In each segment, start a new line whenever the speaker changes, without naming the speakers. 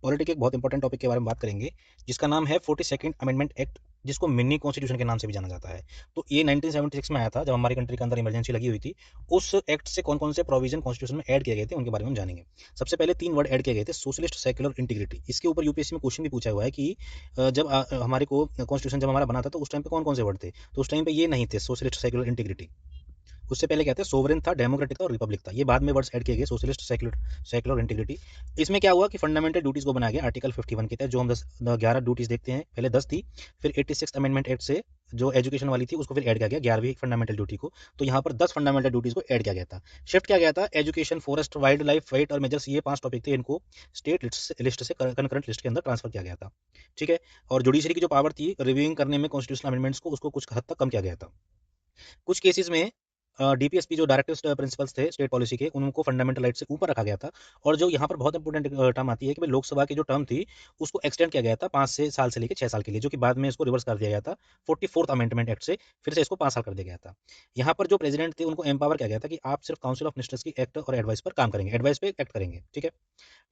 Polity के एक बहुत इंपॉर्टेंट टॉपिक के बारे में बात करेंगे, जिसका नाम है 42nd अमेंडमेंट एक्ट, जिसको मिनी कॉन्स्टिट्यूशन के नाम से भी जाना जाता है। तो ये 1976 में आया था, जब हमारी कंट्री के अंदर इमरजेंसी लगी हुई थी। उस एक्ट से कौन-कौन से प्रोविजन कॉन्स्टिट्यूशन में ऐड किए गए थे, उनके बारे में हम जानेंगे। सबसे पहले 3 वर्ड ऐड किए गए थे, सोशलिस्ट, सेक्युलर, इंटीग्रिटी। इसके ऊपर यूपीएससी में क्वेश्चन भी पूछा हुआ है कि जब हमारे को कॉन्स्टिट्यूशन जब हमारा बना था, तो उस टाइम पे कौन-कौन से वर्ड थे? तो उस टाइम पे ये नहीं थे, सोशलिस्ट, सेक्युलर, इंटीग्रिटी। उससे पहले क्या था, सोवरेन था, डेमोक्रेटिक था और रिपब्लिक था। ये बाद में वर्ड्स ऐड किए गए, सोशलिस्ट, सेक्युलर, सेक्युलर, इंटीग्रिटी। इसमें क्या हुआ कि फंडामेंटल ड्यूटीज को बनाया गया आर्टिकल 51 के तहत, जो हम 11 ड्यूटीज देखते हैं, पहले 10 थी। फिर 86 अमेंडमेंट एक्ट से जो एजुकेशन वाली थी, उसको फिर ऐड किया गया 11वीं फंडामेंटल ड्यूटी को। तो यहाँ पर 10 फंडामेंटल ड्यूटीज को ऐड किया गया था। शिफ्ट किया गया था education, forest, wildlife, weight और मेजर्स, ये 5 टॉपिक थे, इनको स्टेट लिस्ट से कंकरेंट लिस्ट के अंदर ट्रांसफर किया गया था। ठीक है। और जुडिशरी की जो पावर थी रिव्यूइंग करने में कॉन्स्टिट्यूशनल अमेंडमेंट्स को, उसको कुछ हद तक कम किया गया था। कुछ केसेस में डीपीएसपी जो डायरेक्टिव प्रिंसिपल्स थे स्टेट पॉलिसी के, उनको फंडामेंटल राइट से ऊपर रखा गया था। और जो यहाँ पर बहुत इंपॉर्टेंट टर्म आती है कि भाई लोकसभा की जो टर्म थी, उसको एक्सटेंड किया गया था 5 से साल से लेकर 6 साल के लिए, जो कि बाद में इसको रिवर्स कर दिया गया था 44th अमेंडमेंट एक्ट से, फिर से इसको 5 साल कर दिया गया था। यहाँ पर जो प्रेसिडेंट थे, उनको एम्पावर किया गया था कि आप सिर्फ काउंसिल ऑफ मिनिस्टर्स की एक्ट और एडवाइस पर काम करेंगे, एडवाइस पे एक्ट करेंगे। ठीक है।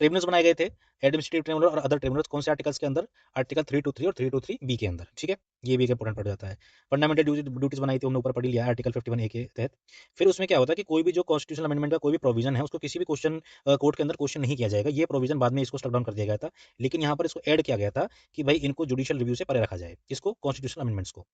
ट्रिब्यूनल्स बनाए गए थे, एडमिनिस्ट्रेटिव ट्रिब्यूनल और अदर ट्रिब्यूनल्स, कौन से आर्टिकल्स के अंदर? आर्टिकल 323 और 323 बी के अंदर। ठीक है। ये भी एक इंपॉर्टेंट पड़ जाता है। फंडामेंटल ड्यूटीज बनाई थी, हमने ऊपर पढ़ लिया है आर्टिकल 51 ए के तहत। फिर उसमें क्या होता है कि कोई भी जो कॉन्स्टिट्यूशनल अमेंडमेंट का कोई भी प्रोविजन है, उसको किसी भी क्वेश्चन कोर्ट के अंदर क्वेश्चन नहीं किया जाएगा। ये प्रोविजन बाद में इसको स्ट्रक डाउन कर दिया गया था, लेकिन यहाँ पर इसको ऐड किया गया था कि भाई इनको जुडिशियल रिव्यू से परे रखा जाए, इसको कॉन्स्टिट्यूशनल अमेंडमेंट्स को।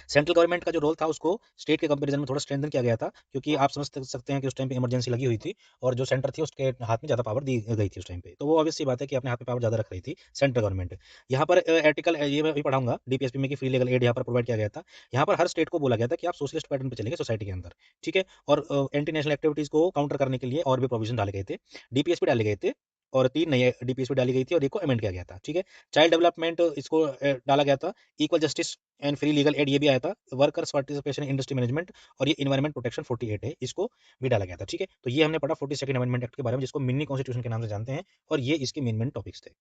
सेंट्रल गवर्नमेंट का जो रोल था, उसको स्टेट के कंपैरिजन में थोड़ा स्ट्रेंथन किया गया था, क्योंकि आप समझ सकते हैं कि उस टाइम पे इमरजेंसी लगी हुई थी, और जो सेंटर थी उसके हाथ में ज़्यादा पावर दी गई थी उस टाइम पे। तो वो ऑब्वियस सी बात है कि अपने हाथ में पावर ज़्यादा रख रही थी सेंट्रल गवर्नमेंट। यहाँ पर आर्टिकल ये मैं भी पढ़ाऊंगा डीपीएसपी में, कि फ्री लीगल एड यहाँ पर प्रोवाइड किया गया था। यहाँ पर हर स्टेट को बोला गया था कि आप सोशलिस्ट पैटर्न पे चलेंगे सोसाइटी के अंदर। ठीक है। और एंटी नेशनल एक्टिविटीज़ को काउंटर करने के लिए और भी प्रोविजन डाले गए थे, डीपीएसपी डाले गए थे। और 3 नए डीपीएसपी डाली गई थी और एक को अमेंड किया गया था। ठीक है। चाइल्ड डेवलपमेंट इसको डाला गया था। Equal justice and free legal aid ये भी आया था। Workers participation in industry management, और ये एनवायरमेंट प्रोटेक्शन 48 है, इसको भी डाला गया था। ठीक है। तो ये हमने पढ़ा 42nd अमेंडमेंट एक्ट के बारे में, जिसको मिनी कॉन्स्टिट्यूशन के नाम से जानते हैं, और ये इसके मेन मेन टॉपिक्स थे।